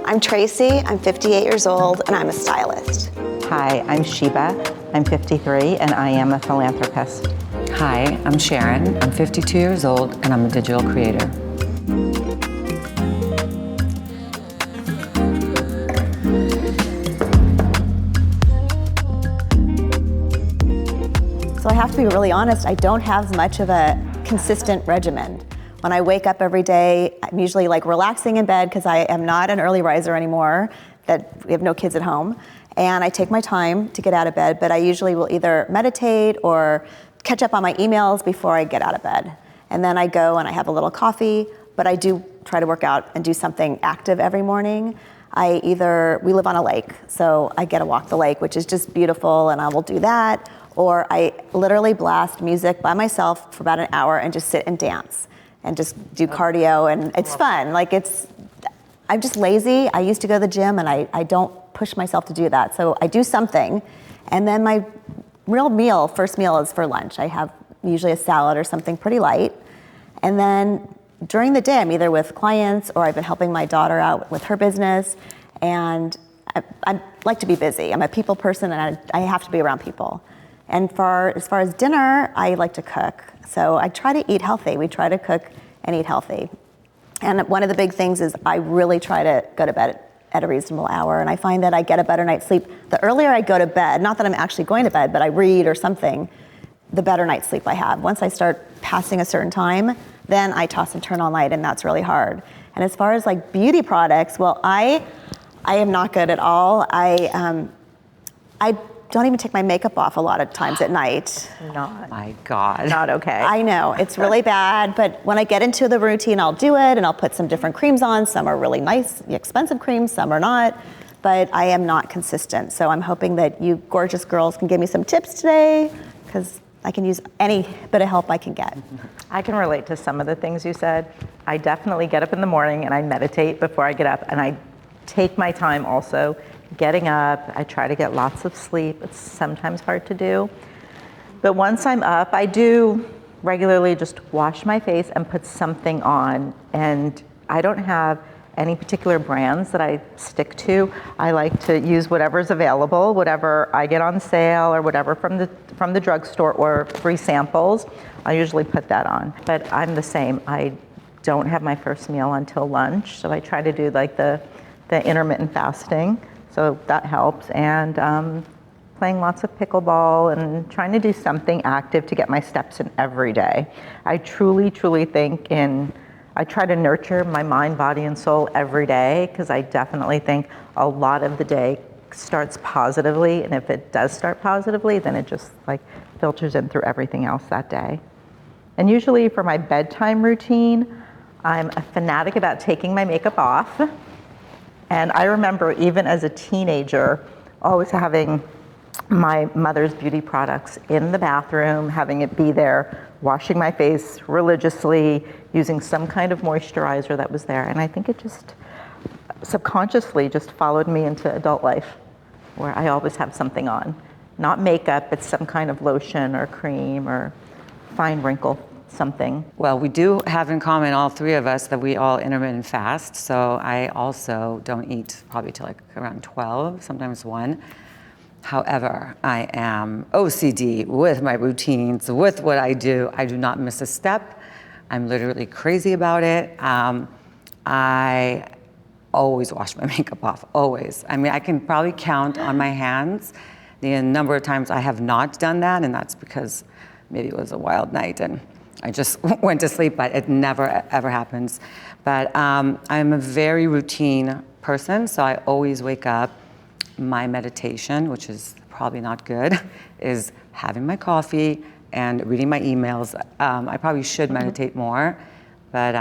I'm Tracy, I'm 58 years old, and I'm a stylist. Hi, I'm Sheba, I'm 53, and I am a philanthropist. Hi, I'm Sharon, I'm 52 years old, and I'm a digital creator. So I have to be really honest, I don't have much of a consistent regimen. When I wake up every day, I'm usually like relaxing in bed because I am not an early riser anymore, that we have no kids at home. And I take my time to get out of bed, but I usually will either meditate or catch up on my emails before I get out of bed. And then I go and I have a little coffee, but I do try to work out and do something active every morning. We live on a lake, so I get to walk the lake, which is just beautiful, and I will do that. Or I literally blast music by myself for about an hour and just sit and dance and just do cardio, and it's fun. I'm just lazy. I used to go to the gym, and I don't push myself to do that. So I do something, and then my first meal is for lunch. I have usually a salad or something pretty light. And then during the day, I'm either with clients or I've been helping my daughter out with her business. And I like to be busy. I'm a people person, and I have to be around people. And as far as dinner, I like to cook. So I try to eat healthy. We try to cook and eat healthy. And one of the big things is I really try to go to bed at a reasonable hour, and I find that I get a better night's sleep. The earlier I go to bed, not that I'm actually going to bed, but I read or something, the better night's sleep I have. Once I start passing a certain time, then I toss and turn all night, and that's really hard. And as far as like beauty products, well, I am not good at all. I don't even take my makeup off a lot of times at night. My God. Not okay. I know, it's really bad, but when I get into the routine, I'll do it, and I'll put some different creams on. Some are really nice, expensive creams, some are not, but I am not consistent. So I'm hoping that you gorgeous girls can give me some tips today, because I can use any bit of help I can get. I can relate to some of the things you said. I definitely get up in the morning and I meditate before I get up, and I take my time also getting up. I try to get lots of sleep. It's sometimes hard to do. But once I'm up, I do regularly just wash my face and put something on. And I don't have any particular brands that I stick to. I like to use whatever's available, whatever I get on sale or whatever from the drugstore or free samples. I usually put that on. But I'm the same. I don't have my first meal until lunch. So I try to do like the intermittent fasting. So that helps, and playing lots of pickleball and trying to do something active to get my steps in every day. I truly, truly think I try to nurture my mind, body, and soul every day, because I definitely think a lot of the day starts positively, and if it does start positively, then it just like filters in through everything else that day. And usually for my bedtime routine, I'm a fanatic about taking my makeup off. And I remember even as a teenager, always having my mother's beauty products in the bathroom, having it be there, washing my face religiously, using some kind of moisturizer that was there. And I think it just subconsciously just followed me into adult life, where I always have something on. Not makeup, it's some kind of lotion or cream or fine wrinkle something. Well, we do have in common, all three of us, that we all intermittent fast. So I also don't eat probably till like around 12, sometimes 1. However, I am OCD with my routines, with what I do. I do not miss a step. I'm literally crazy about it. I always wash my makeup off, always. I mean, I can probably count on my hands the number of times I have not done that, and that's because maybe it was a wild night and I just went to sleep, but it never, ever happens. But I'm a very routine person, so I always wake up. My meditation, which is probably not good, is having my coffee and reading my emails. I probably should meditate more, but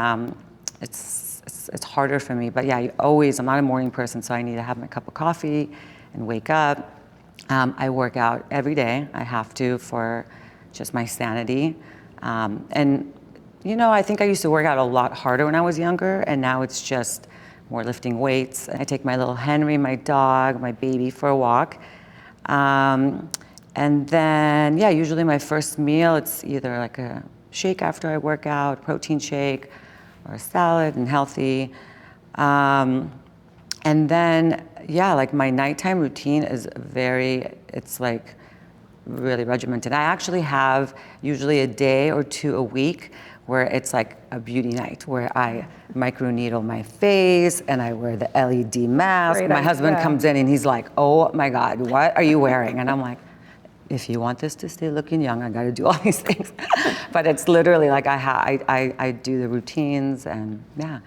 it's harder for me. But yeah, I'm not a morning person, so I need to have my cup of coffee and wake up. I work out every day. I have to, for just my sanity. And you know, I think I used to work out a lot harder when I was younger, and now it's just more lifting weights. I take my little Henry, my dog, my baby for a walk. And then, yeah, usually my first meal, it's either like a shake after I work out, protein shake, or a salad and healthy. And then, yeah, like my nighttime routine is it's like really regimented. I actually have usually a day or two a week where it's like a beauty night where I microneedle my face and I wear the LED mask. Great My husband idea. comes in and he's like, oh my God, what are you wearing? And I'm like, if you want this to stay looking young, I got to do all these things. But it's literally like I do the routines and yeah,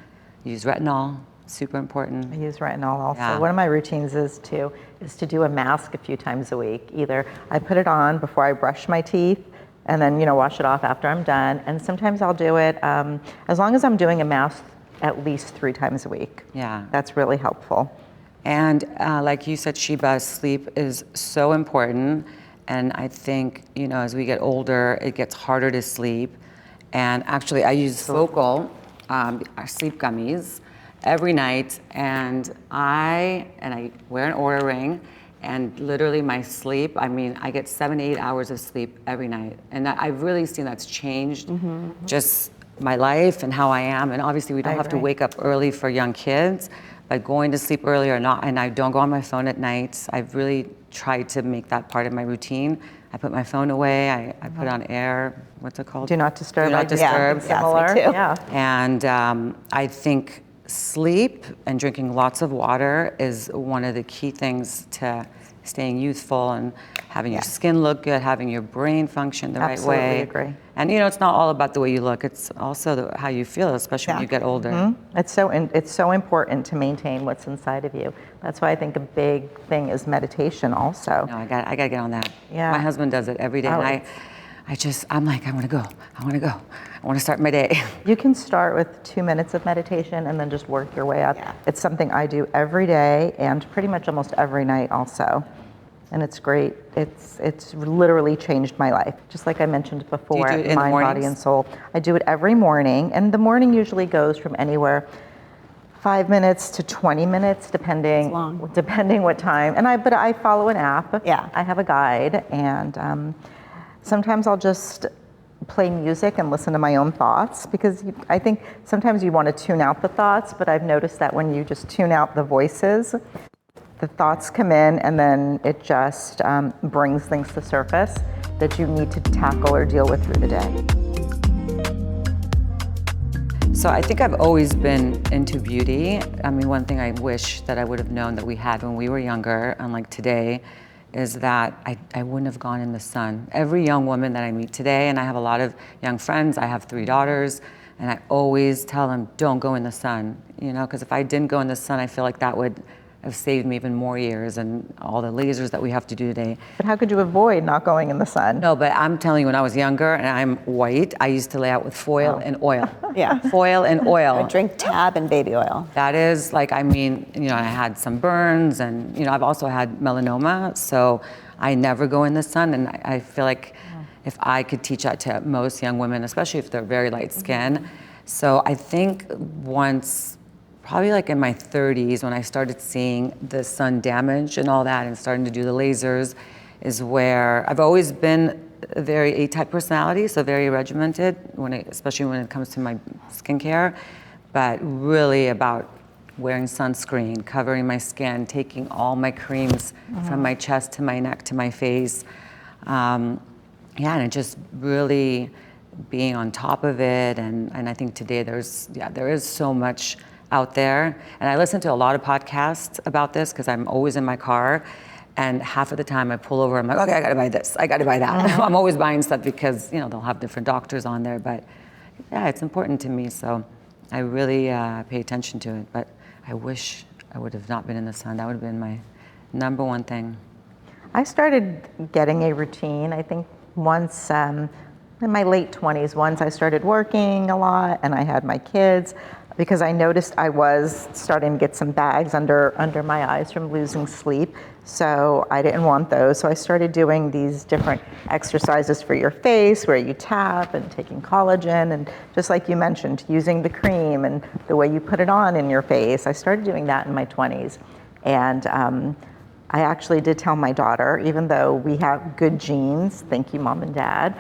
use retinol, super important. I use retinol also. Yeah. One of my routines is to do a mask a few times a week. Either I put it on before I brush my teeth and then, wash it off after I'm done. And sometimes I'll do it, as long as I'm doing a mask at least 3 times a week. Yeah. That's really helpful. And like you said, Sheba, sleep is so important. And I think, as we get older, it gets harder to sleep. And actually, I use Focal, our sleep gummies, every night. And I wear an Oura ring. And literally my sleep, I get 7 to 8 hours of sleep every night. And I've really seen that's changed just my life and how I am. And obviously we don't have to wake up early for young kids, but going to sleep early or not, and I don't go on my phone at night. I've really tried to make that part of my routine. I put my phone away, I put on air, what's it called? Do not disturb. Do not disturb. Yeah, Similar. me too. Yeah. And I think sleep and drinking lots of water is one of the key things to staying youthful and having your skin look good, having your brain function the right way. Absolutely agree. And it's not all about the way you look, it's also how you feel, especially when you get older. It's so important to maintain what's inside of you. That's why I think a big thing is meditation also. No, I got to get on that. Yeah. My husband does it every day. Oh, And I'm like, I want to go. I want to start my day. You can start with 2 minutes of meditation and then just work your way up. Yeah. It's something I do every day and pretty much almost every night also. And it's great. It's literally changed my life. Just like I mentioned before, Do you do it in the mind, body, mornings? and soul. I do it every morning, and the morning usually goes from anywhere 5 minutes to 20 minutes, depending what time. But I follow an app. Yeah. I have a guide, and sometimes I'll just play music and listen to my own thoughts, because I think sometimes you want to tune out the thoughts, but I've noticed that when you just tune out the voices, the thoughts come in and then it just brings things to surface that you need to tackle or deal with through the day. So I think I've always been into beauty. One thing I wish that I would have known that we had when we were younger, unlike today, is that I wouldn't have gone in the sun. Every young woman that I meet today, and I have a lot of young friends, I have 3 daughters, and I always tell them, don't go in the sun, because if I didn't go in the sun, I feel like that would have saved me even more years and all the lasers that we have to do today. But how could you avoid not going in the sun? No, but I'm telling you, when I was younger and I'm white, I used to lay out with foil and oil. Yeah. Foil and oil. I drink Tab and baby oil. That is like, I had some burns and, I've also had melanoma, so I never go in the sun. And I feel like if I could teach that to most young women, especially if they're very light skinned. So I think probably like in my 30s, when I started seeing the sun damage and all that and starting to do the lasers, is where I've always been a very A-type personality, so very regimented, especially when it comes to my skincare, but really about wearing sunscreen, covering my skin, taking all my creams from my chest to my neck to my face. And it just really being on top of it. And I think today there is so much out there. And I listen to a lot of podcasts about this because I'm always in my car. And half of the time I pull over, I'm like, okay, I gotta buy this, I gotta buy that. I'm always buying stuff because, they'll have different doctors on there. But yeah, it's important to me. So I really pay attention to it. But I wish I would have not been in the sun. That would have been my number one thing. I started getting a routine, I think, once in my late 20s. Once I started working a lot and I had my kids, because I noticed I was starting to get some bags under my eyes from losing sleep. So I didn't want those. So I started doing these different exercises for your face where you tap and taking collagen, and just like you mentioned, using the cream and the way you put it on in your face. I started doing that in my 20s. And I actually did tell my daughter, even though we have good genes, thank you, Mom and Dad,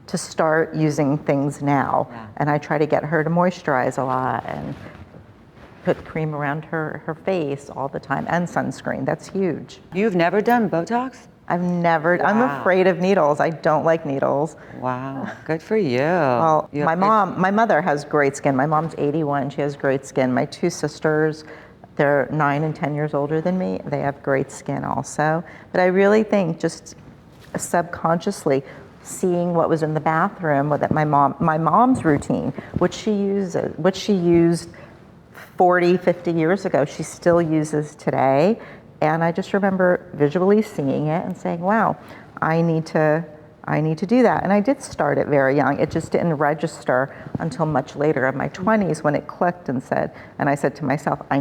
to start using things now. Yeah. And I try to get her to moisturize a lot. And put cream around her face all the time and sunscreen. That's huge. You've never done Botox? I've never, I'm afraid of needles. I don't like needles. Wow, good for you. Well, my mother has great skin. My mom's 81, she has great skin. My two sisters, they're 9 and 10 years older than me. They have great skin also. But I really think just subconsciously seeing what was in the bathroom, what that my mom's routine, what she used 40, 50 years ago, she still uses today. And I just remember visually seeing it and saying, wow, I need to do that. And I did start it very young. It just didn't register until much later in my 20s when it clicked and I said to myself, I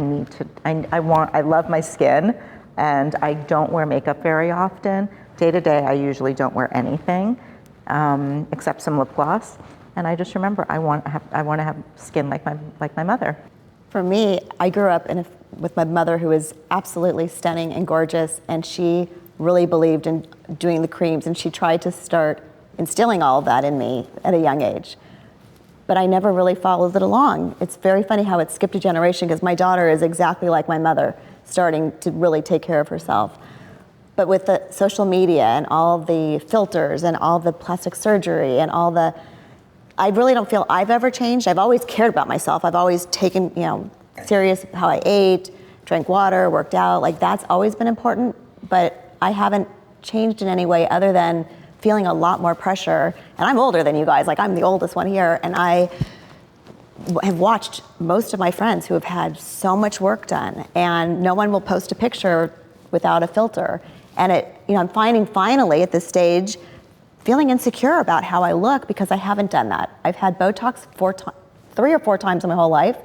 love my skin and I don't wear makeup very often. Day to day, I usually don't wear anything except some lip gloss. And I just remember I want to have skin like my mother. For me, I grew up with my mother, who was absolutely stunning and gorgeous, and she really believed in doing the creams, and she tried to start instilling all of that in me at a young age. But I never really followed it along. It's very funny how it skipped a generation, because my daughter is exactly like my mother, starting to really take care of herself. But with the social media and all the filters and all the plastic surgery and I really don't feel I've ever changed. I've always cared about myself. I've always taken, serious how I ate, drank water, worked out. Like, that's always been important, but I haven't changed in any way other than feeling a lot more pressure. And I'm older than you guys. Like, I'm the oldest one here, and I have watched most of my friends who have had so much work done, and no one will post a picture without a filter. And I'm finding finally at this stage, feeling insecure about how I look because I haven't done that. I've had Botox 3 or 4 times in my whole life.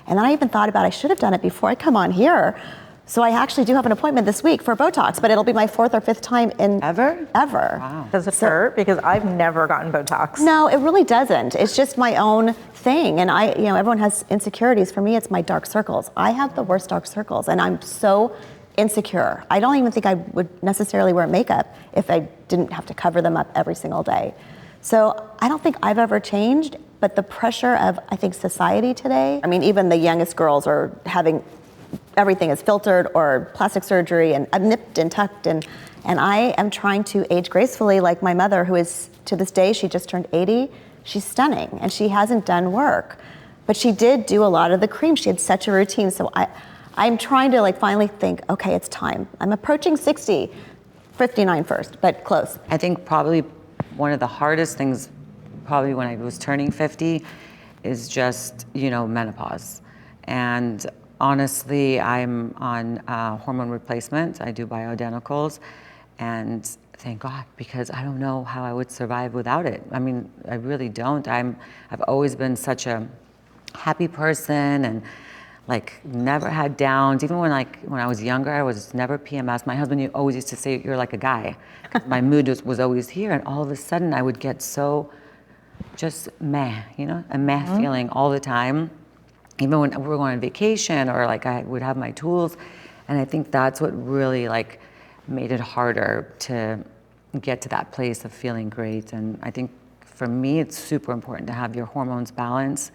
And then I even thought about I should have done it before I come on here. So I actually do have an appointment this week for Botox, but it'll be my 4th or 5th time in Ever? Wow. Does it hurt? Because I've never gotten Botox. No, it really doesn't. It's just my own thing. And everyone has insecurities. For me, it's my dark circles. I have the worst dark circles, and I'm so insecure. I don't even think I would necessarily wear makeup if I didn't have to cover them up every single day. So I don't think I've ever changed, but the pressure of, I think, society today, even the youngest girls are having everything is filtered or plastic surgery and nipped and tucked, and I am trying to age gracefully like my mother, who is, to this day, she just turned 80. She's stunning, and she hasn't done work, but she did do a lot of the cream. She had such a routine, so I'm trying to finally think, okay, it's time. I'm approaching 60, 59 first, but close. I think probably one of the hardest things, probably when I was turning 50, is just, menopause. And honestly, I'm on hormone replacement. I do bioidenticals, and thank God, because I don't know how I would survive without it. I really don't. I've always been such a happy person, and never had downs. Even when I was younger, I was never PMS. My husband always used to say, you're like a guy. My mood was always here, and all of a sudden I would get so just meh, a meh feeling all the time. Even when we were going on vacation, or I would have my tools, and I think that's what really made it harder to get to that place of feeling great. And I think for me, it's super important to have your hormones balanced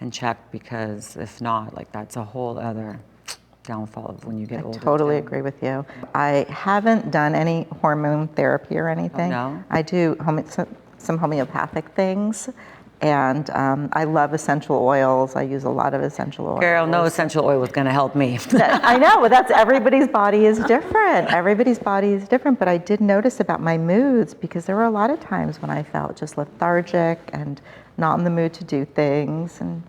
and checked, because if not, that's a whole other downfall of when you get older. I totally agree with you. I haven't done any hormone therapy or anything. Oh, no? I do some homeopathic things, and I love essential oils. I use a lot of essential oils. Girl, no essential oil was gonna help me. I know, but everybody's body is different. Everybody's body is different, but I did notice about my moods, because there were a lot of times when I felt just lethargic and not in the mood to do things. And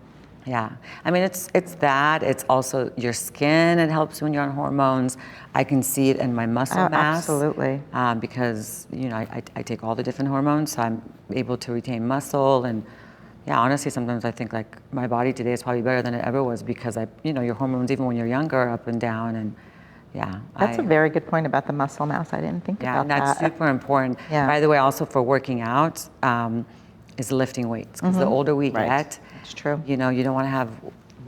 yeah, it's that. It's also your skin. It helps when you're on hormones. I can see it in my muscle mass. Absolutely. Because I take all the different hormones, so I'm able to retain muscle. And yeah, honestly, sometimes I think my body today is probably better than it ever was, because your hormones, even when you're younger, are up and down. And yeah, that's a very good point about the muscle mass. I didn't think about that. Yeah, and that's super important. Yeah. By the way, also for working out, is lifting weights, because the older we get, it's true. You don't want to have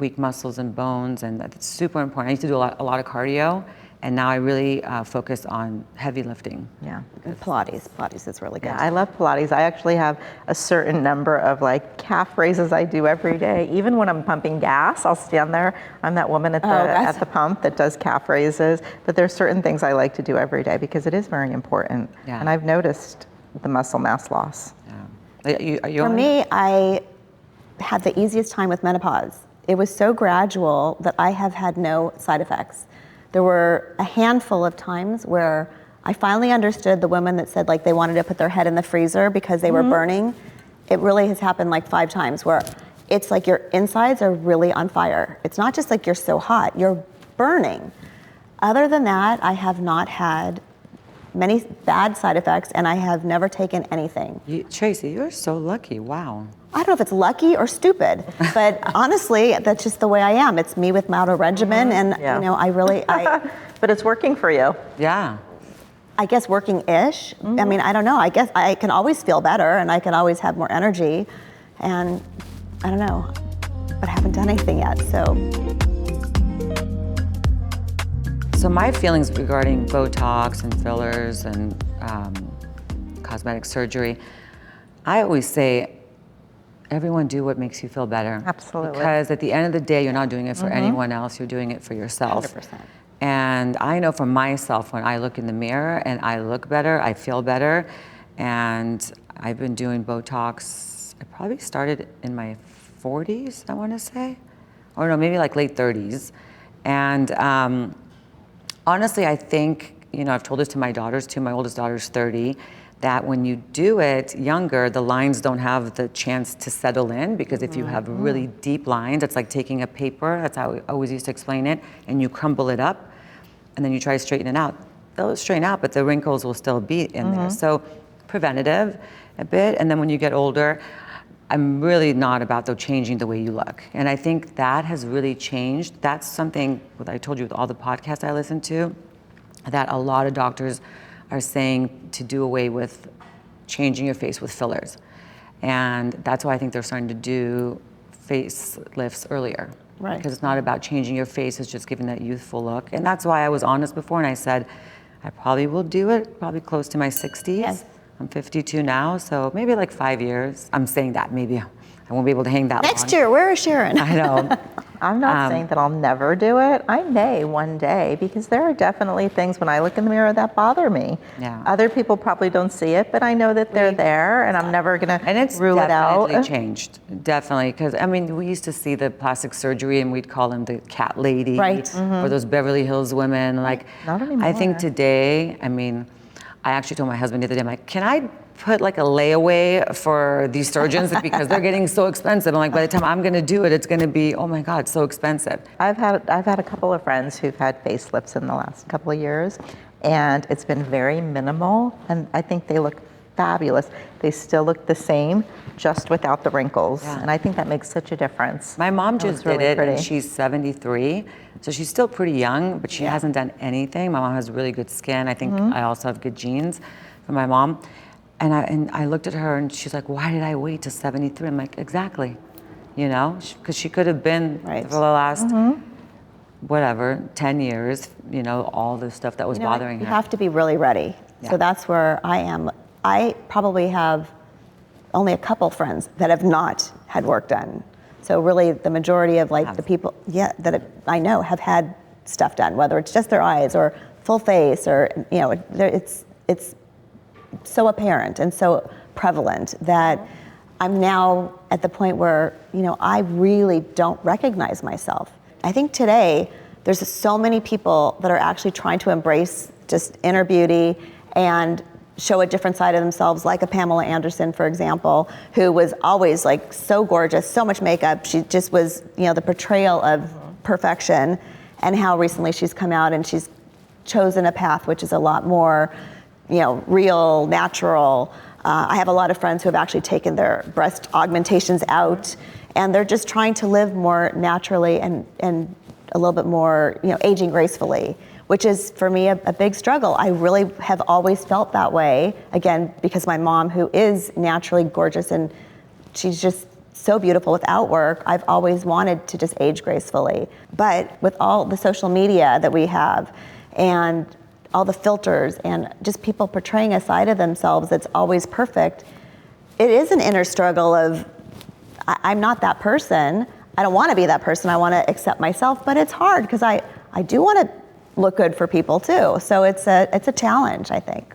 weak muscles and bones, and that's super important. I used to do a lot of cardio, and now I really focus on heavy lifting. Yeah. And Pilates is really good. Yeah, I love Pilates. I actually have a certain number of like calf raises I do every day. Even when I'm pumping gas, I'll stand there. I'm that woman at the pump that does calf raises. But there's certain things I like to do every day because it is very important. Yeah. And I've noticed the muscle mass loss. Yeah. Are you For on? me, I had the easiest time with menopause. It was so gradual that I have had no side effects. There were a handful of times where I finally understood the women that said like they wanted to put their head in the freezer because they were burning. It really has happened like 5 times where it's like your insides are really on fire. It's not just like you're so hot, you're burning. Other than that, I have not had many bad side effects, and I have never taken anything. Tracy, you're so lucky. Wow. I don't know if it's lucky or stupid, but honestly, that's just the way I am. It's me with my auto regimen, and Yeah. you know, But it's working for you. Yeah. I guess working-ish. I mean, I don't know. I guess I can always feel better, and I can always have more energy, and I don't know, but I haven't done anything yet. So my feelings regarding Botox and fillers and cosmetic surgery, I always say, everyone do what makes you feel better. Absolutely. Because at the end of the day, you're not doing it for anyone else, you're doing it for yourself. 100%. And I know for myself, when I look in the mirror and I look better, I feel better. And I've been doing Botox, I probably started in my 40s, I wanna say. Or no, maybe like late 30s. And honestly, I think, you know, I've told this to my daughters too, my oldest daughter's 30, that when you do it younger, the lines don't have the chance to settle in, because if you have really deep lines, it's like taking a paper, that's how I always used to explain it, and you crumble it up, and then you try to straighten it out. They'll straighten out, but the wrinkles will still be in there. So preventative a bit, and then when you get older, I'm really not about changing the way you look. And I think that has really changed. That's something, what I told you with all the podcasts I listen to, that a lot of doctors are saying to do away with changing your face with fillers. And that's why I think they're starting to do facelifts earlier. Right. Because it's not about changing your face, it's just giving that youthful look. And that's why I was honest before and I said, I probably will do it, probably close to my 60s. Yes. I'm 52 now, so maybe like 5 years. I'm saying that, maybe I won't be able to hang that long. Next year, where is Sharon? I know. I'm not saying that I'll never do it. I may one day, because there are definitely things when I look in the mirror that bother me. Yeah. Other people probably don't see it, but I know that they're there, and I'm never gonna And it's rule it definitely out. changed, definitely. Because I mean, we used to see the plastic surgery and we'd call them the cat lady. Right. Or those Beverly Hills women. Like, Not I anymore. think today, I mean, I actually told my husband the other day, I'm like, can I put like a layaway for these surgeons because they're getting so expensive. I'm like, by the time I'm gonna do it, it's gonna be, oh my God, so expensive. I've had a couple of friends who've had facelifts in the last couple of years, and it's been very minimal, and I think they look fabulous. They still look the same, just without the wrinkles, Yeah. and I think that makes such a difference. My mom That just was did really it, pretty. and she's 73, so she's still pretty young, but she hasn't done anything. My mom has really good skin. I think I also have good genes from my mom. And I looked at her, and she's like, why did I wait to 73? I'm like, exactly, you know, because she could have been Right. for the last, whatever, 10 years, you know, all the stuff that was You know, bothering you her. have to be really ready. Yeah. So that's where I am. I probably have only a couple friends that have not had work done. So really the majority of like the people, I know have had stuff done, whether it's just their eyes or full face or, you know, it's so apparent and so prevalent that I'm now at the point where, you know, I really don't recognize myself. I think today there's so many people that are actually trying to embrace just inner beauty and show a different side of themselves, like a Pamela Anderson, for example, who was always like so gorgeous, so much makeup. She just was, you know, the portrayal of perfection, and how recently she's come out and she's chosen a path which is a lot more, you know, real, natural. I have a lot of friends who have actually taken their breast augmentations out, and they're just trying to live more naturally and a little bit more, you know, aging gracefully, which is for me a big struggle. I really have always felt that way, again, because my mom, who is naturally gorgeous, and she's just so beautiful without work. I've always wanted to just age gracefully. But with all the social media that we have and all the filters and just people portraying a side of themselves that's always perfect, it is an inner struggle of, I'm not that person. I don't want to be that person. I want to accept myself, but it's hard because I do want to look good for people too. So it's a challenge, I think.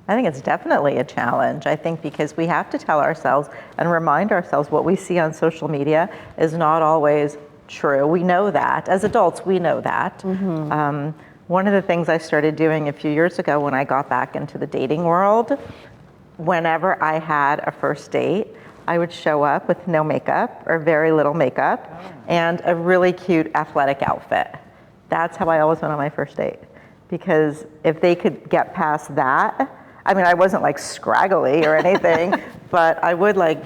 I think it's definitely a challenge. I think because we have to tell ourselves and remind ourselves what we see on social media is not always true. We know that. As adults, we know that. One of the things I started doing a few years ago when I got back into the dating world, whenever I had a first date, I would show up with no makeup or very little makeup and a really cute athletic outfit. That's how I always went on my first date. Because if they could get past that, I mean, I wasn't like scraggly or anything, but I would like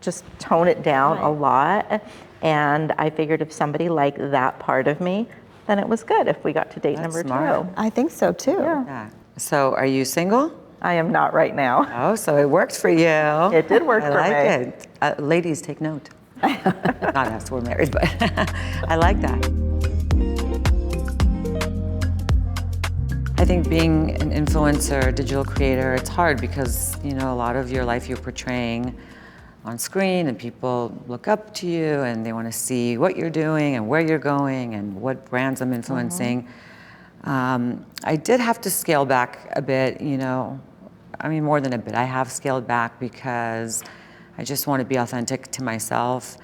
just tone it down a lot. And I figured if somebody liked that part of me, then it was good if we got to date number smart. 2. I think so too. Yeah. So are you single? I am not right now. Oh, so it worked for you. It did work for me. I like it. Ladies, take note. Not us, we're married, but I like that. I think being an influencer, digital creator, it's hard because, a lot of your life you're portraying on screen and people look up to you and they want to see what you're doing and where you're going and what brands I'm influencing. I did have to scale back a bit, more than a bit. I have scaled back because I just want to be authentic to myself.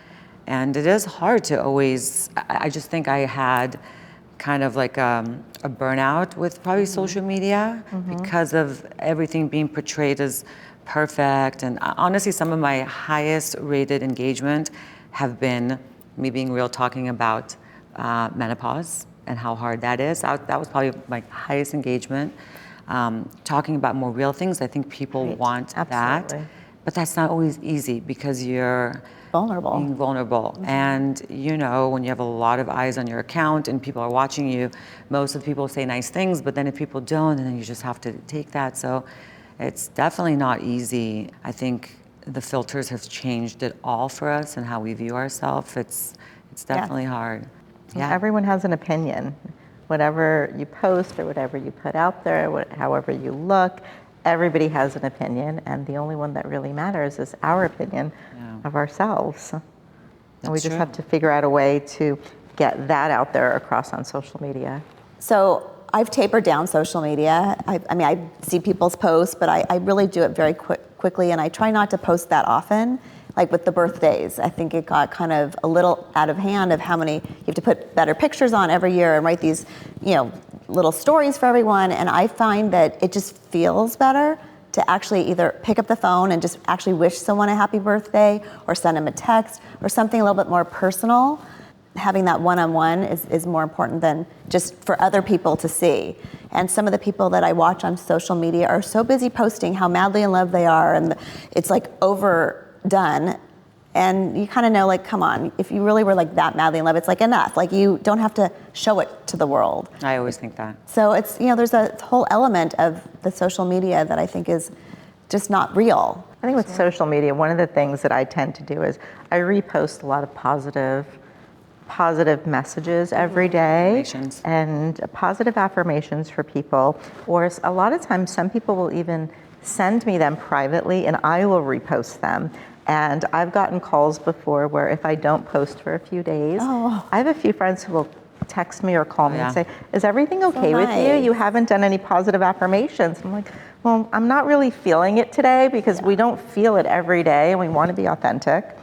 And it is hard to always, I just think I had kind of like a burnout with probably social media because of everything being portrayed as perfect. And honestly, some of my highest rated engagement have been me being real, talking about menopause and how hard that is. That was probably my highest engagement. Talking about more real things, I think people want that. But that's not always easy because you're being vulnerable. And when you have a lot of eyes on your account and people are watching you, most of the people say nice things, but then if people don't, then you just have to take that. So it's definitely not easy. I think the filters have changed it all for us and how we view ourselves. It's definitely hard. Yeah. Everyone has an opinion. Whatever you post or whatever you put out there, however you look, everybody has an opinion, and the only one that really matters is our opinion of ourselves. And we just have to figure out a way to get that out there across on social media. So I've tapered down social media. I see people's posts, but I really do it very quickly, and I try not to post that often. Like with the birthdays, I think it got kind of a little out of hand of how many, you have to put better pictures on every year and write these, little stories for everyone. And I find that it just feels better to actually either pick up the phone and just actually wish someone a happy birthday or send them a text or something a little bit more personal. Having that one-on-one is more important than just for other people to see. And some of the people that I watch on social media are so busy posting how madly in love they are, and it's like overdone. And you kind of know, like, come on, if you really were like that madly in love, it's like enough. Like, you don't have to show it to the world. I always think that. So it's, there's a whole element of the social media that I think is just not real. I think with social media, one of the things that I tend to do is I repost a lot of positive messages every day and positive affirmations for people. Or a lot of times, some people will even send me them privately and I will repost them. And I've gotten calls before where if I don't post for a few days, I have a few friends who will text me or call me and say, is everything okay with you? You haven't done any positive affirmations. I'm like, well, I'm not really feeling it today because we don't feel it every day and we want to be authentic.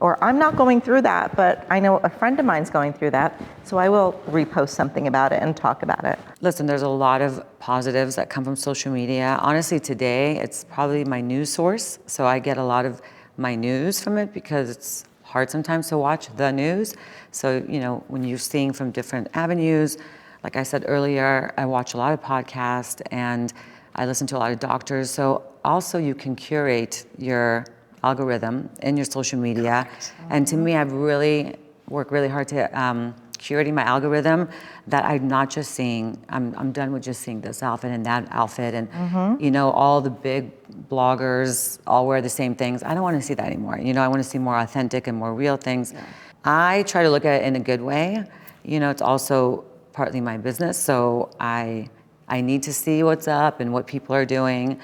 Or I'm not going through that, but I know a friend of mine's going through that, so I will repost something about it and talk about it. Listen, there's a lot of positives that come from social media. Honestly, today, it's probably my news source, so I get a lot of my news from it because it's hard sometimes to watch the news. So, when you're seeing from different avenues, like I said earlier, I watch a lot of podcasts and I listen to a lot of doctors. So also you can curate your algorithm in your social media. And to me, I've really worked really hard to curating my algorithm that I'm not just seeing, I'm done with just seeing this outfit and that outfit and, you know, all the big bloggers all wear the same things. I don't want to see that anymore. You know, I want to see more authentic and more real things. Yeah. I try to look at it in a good way. You know, it's also partly my business, so I need to see what's up and what people are doing.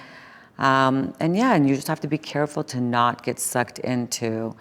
And yeah, and you just have to be careful to not get sucked into,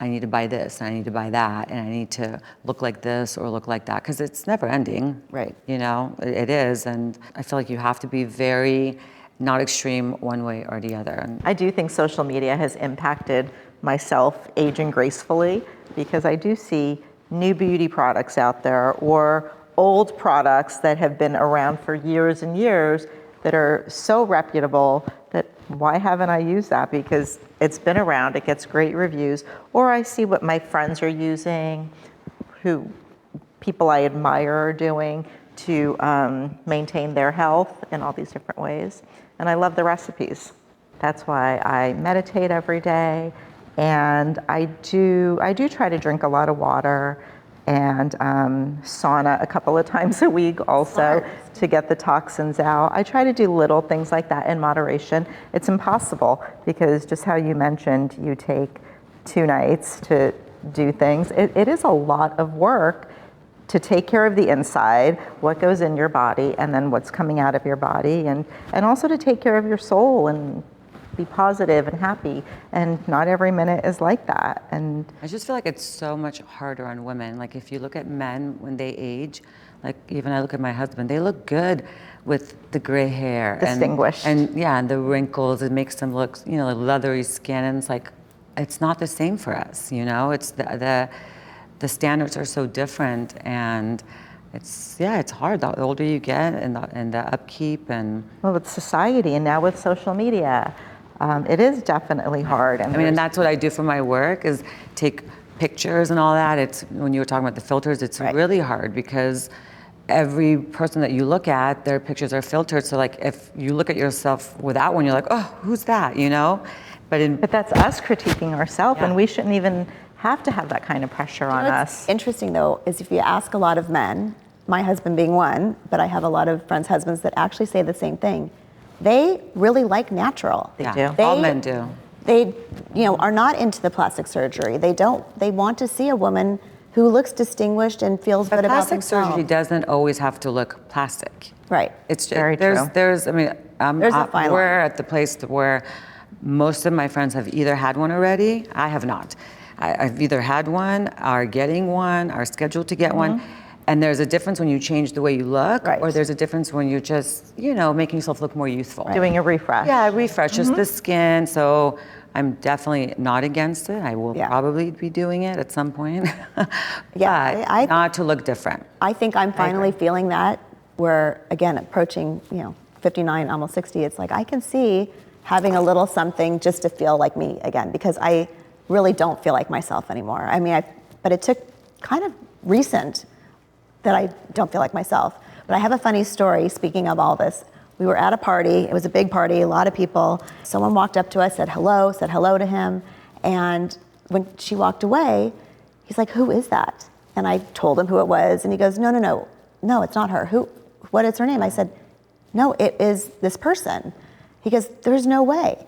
I need to buy this, and I need to buy that, and I need to look like this or look like that, because it's never ending. Right. You know, it is, and I feel like you have to be very not extreme one way or the other. I do think social media has impacted myself aging gracefully, because I do see new beauty products out there or old products that have been around for years and years that are so reputable that why haven't I used that? Because it's been around, it gets great reviews. Or I see what my friends are using, who people I admire are doing to maintain their health in all these different ways. And I love the recipes. That's why I meditate every day. And I do try to drink a lot of water and sauna a couple of times a week also to get the toxins out. I try to do little things like that in moderation. It's impossible because just how you mentioned, you take 2 nights to do things. It is a lot of work to take care of the inside, what goes in your body, and then what's coming out of your body, and also to take care of your soul and be positive and happy, and not every minute is like that. And I just feel like it's so much harder on women. Like if you look at men when they age, like even I look at my husband, they look good with the gray hair. Distinguished. And yeah, and the wrinkles, it makes them look, you know, leathery skin, and it's like, it's not the same for us, you know? It's the standards are so different, and it's hard the older you get, and the upkeep, and well, with society and now with social media, it is definitely hard. And I mean, and that's what I do for my work, is take pictures and all that. It's, when you were talking about the filters, it's really hard because every person that you look at, their pictures are filtered. So like if you look at yourself without one, you're like, oh, who's that, you know? But that's us critiquing ourselves, and we shouldn't even have to have that kind of pressure on us. What's interesting though is if you ask a lot of men, my husband being one, but I have a lot of friends' husbands that actually say the same thing. They really like natural. They do. All men do. They, are not into the plastic surgery. They want to see a woman who looks distinguished and feels good about themselves. Plastic surgery doesn't always have to look plastic. Right. It's very true. There's, I mean, there's a fine line. We're at the place where most of my friends have either had one already. I have not. I've either had one, are getting one, are scheduled to get one. And there's a difference when you change the way you look, or there's a difference when you're just, making yourself look more youthful. Doing a refresh. Yeah, a refresh, just the skin. So I'm definitely not against it. I will probably be doing it at some point. I not to look different. I think I'm finally feeling that, where again, approaching, 59, almost 60, it's like I can see having a little something just to feel like me again, because I really don't feel like myself anymore. I mean, but it took kind of recent that I don't feel like myself. But I have a funny story, speaking of all this. We were at a party, it was a big party, a lot of people. Someone walked up to us, said hello to him. And when she walked away, he's like, who is that? And I told him who it was, and he goes, no, it's not her. What is her name? I said, no, it is this person. He goes, there's no way.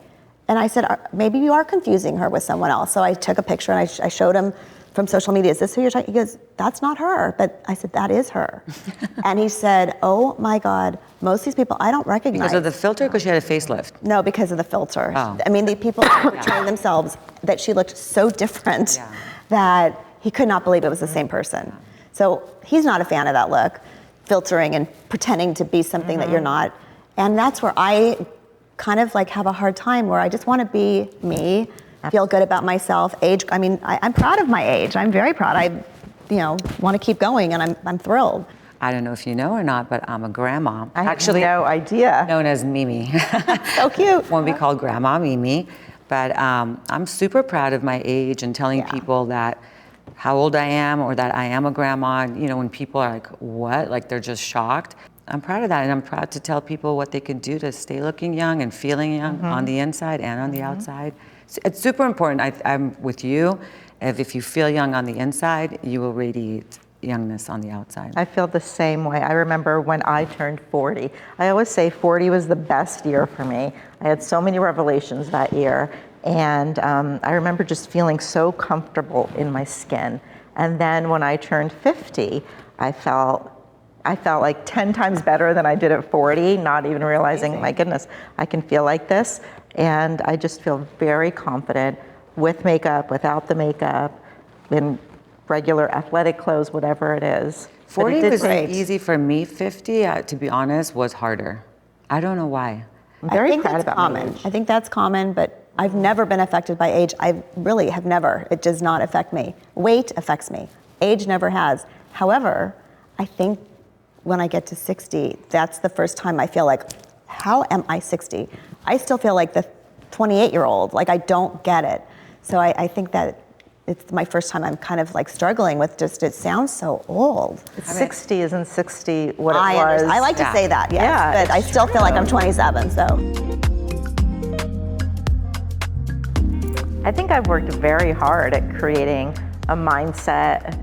And I said, maybe you are confusing her with someone else. So I took a picture and I showed him from social media, is this who you're talking? He goes, that's not her. But I said, that is her. And he said, oh my God, most of these people I don't recognize. Because of the filter, because she had a facelift? No, because of the filter. Oh. I mean, the people portraying themselves that she looked so different that he could not believe it was the same person. So he's not a fan of that look, filtering and pretending to be something that you're not. And that's where I kind of like have a hard time, where I just want to be me, feel good about myself. Age, I mean, I'm proud of my age. I'm very proud. I, want to keep going, and I'm thrilled. I don't know if you know or not, but I'm a grandma. I have no idea. Known as Mimi. So cute. Won't be called Grandma Mimi, but I'm super proud of my age and telling people that how old I am, or that I am a grandma. When people are like, what? Like they're just shocked. I'm proud of that, and I'm proud to tell people what they can do to stay looking young and feeling young on the inside and on the outside. It's super important. I'm with you. If you feel young on the inside, you will radiate youngness on the outside. I feel the same way. I remember when I turned 40. I always say 40 was the best year for me. I had so many revelations that year. And I remember just feeling so comfortable in my skin. And then when I turned 50, I felt like 10 times better than I did at 40, not even realizing, my goodness, I can feel like this. And I just feel very confident with makeup, without the makeup, in regular athletic clothes, whatever it is. 40 it was great. easy for me. 50, to be honest, was harder. I don't know why. I'm very I think proud that's about my common. age. I think that's common, but I've never been affected by age. I really have never. It does not affect me. Weight affects me. Age never has. However, I think when I get to 60, that's the first time I feel like, how am I 60? I still feel like the 28-year-old, like I don't get it. So I think that it's my first time I'm kind of like struggling with just, it sounds so old. 60 isn't 60 what it was. I like to say that, yes, Yeah, but I it's still feel like I'm 27, so. I think I've worked very hard at creating a mindset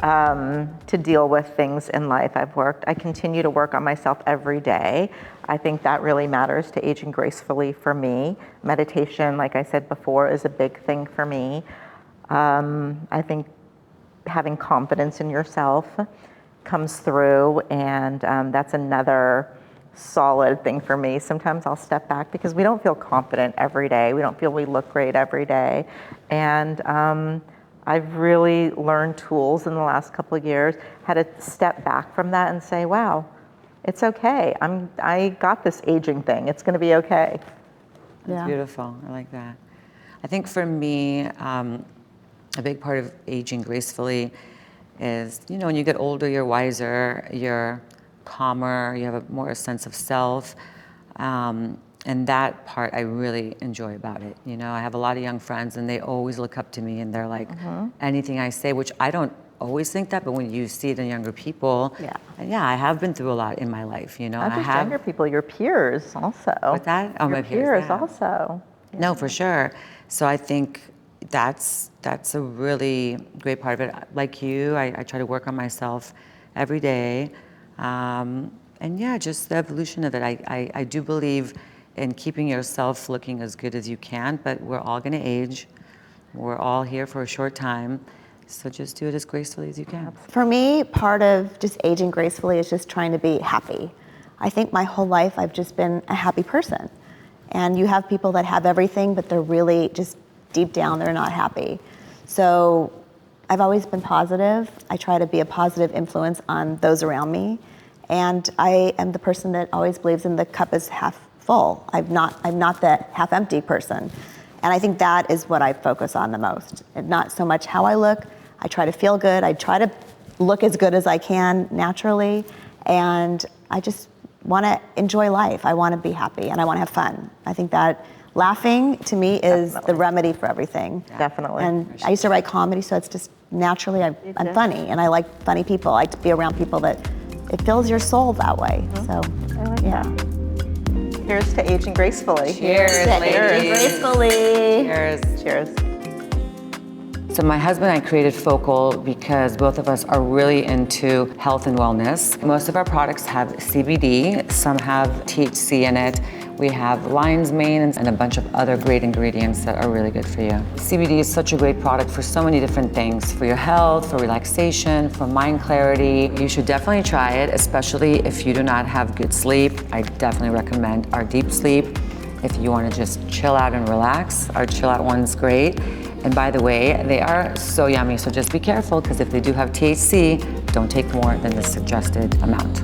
to deal with things in life. I continue to work on myself every day. I think that really matters to aging gracefully for me. Meditation, like I said before, is a big thing for me. I think having confidence in yourself comes through, and that's another solid thing for me. Sometimes I'll step back because we don't feel confident every day. We don't feel we look great every day. And I've really learned tools in the last couple of years how to step back from that and say, wow, it's okay. I got this aging thing. It's going to be okay. That's beautiful. I like that. I think for me, a big part of aging gracefully is, when you get older, you're wiser, you're calmer, you have a more sense of self. And that part I really enjoy about it. I have a lot of young friends and they always look up to me and they're like, anything I say, which I don't always think that, but when you see it in younger people, I have been through a lot in my life, Not just younger people, your peers also. What's that? Oh, your my peers yeah. also. Yeah. No, for sure. So I think that's a really great part of it. Like you, I try to work on myself every day. And yeah, just the evolution of it. I do believe in keeping yourself looking as good as you can, but we're all gonna age. We're all here for a short time. So just do it as gracefully as you can. For me, part of just aging gracefully is just trying to be happy. I think my whole life I've just been a happy person. And you have people that have everything, but they're really just deep down, they're not happy. So I've always been positive. I try to be a positive influence on those around me. And I am the person that always believes in the cup is half full. I'm not the half empty person. And I think that is what I focus on the most. And not so much how I look. I try to feel good. I try to look as good as I can naturally. And I just want to enjoy life. I want to be happy and I want to have fun. I think that laughing to me is the remedy for everything. Definitely. And I used to write comedy, so it's just naturally I'm funny and I like funny people. I like to be around people that it fills your soul that way. So I like that. Cheers to aging gracefully. Cheers, ladies. Gracefully. Cheers. Cheers. So my husband and I created Focal because both of us are really into health and wellness. Most of our products have CBD, some have THC in it. We have lion's mane and a bunch of other great ingredients that are really good for you. CBD is such a great product for so many different things, for your health, for relaxation, for mind clarity. You should definitely try it, especially if you do not have good sleep. I definitely recommend our Deep Sleep. If you want to just chill out and relax, our Chill Out one's great. And by the way, they are so yummy, so just be careful because if they do have THC, don't take more than the suggested amount.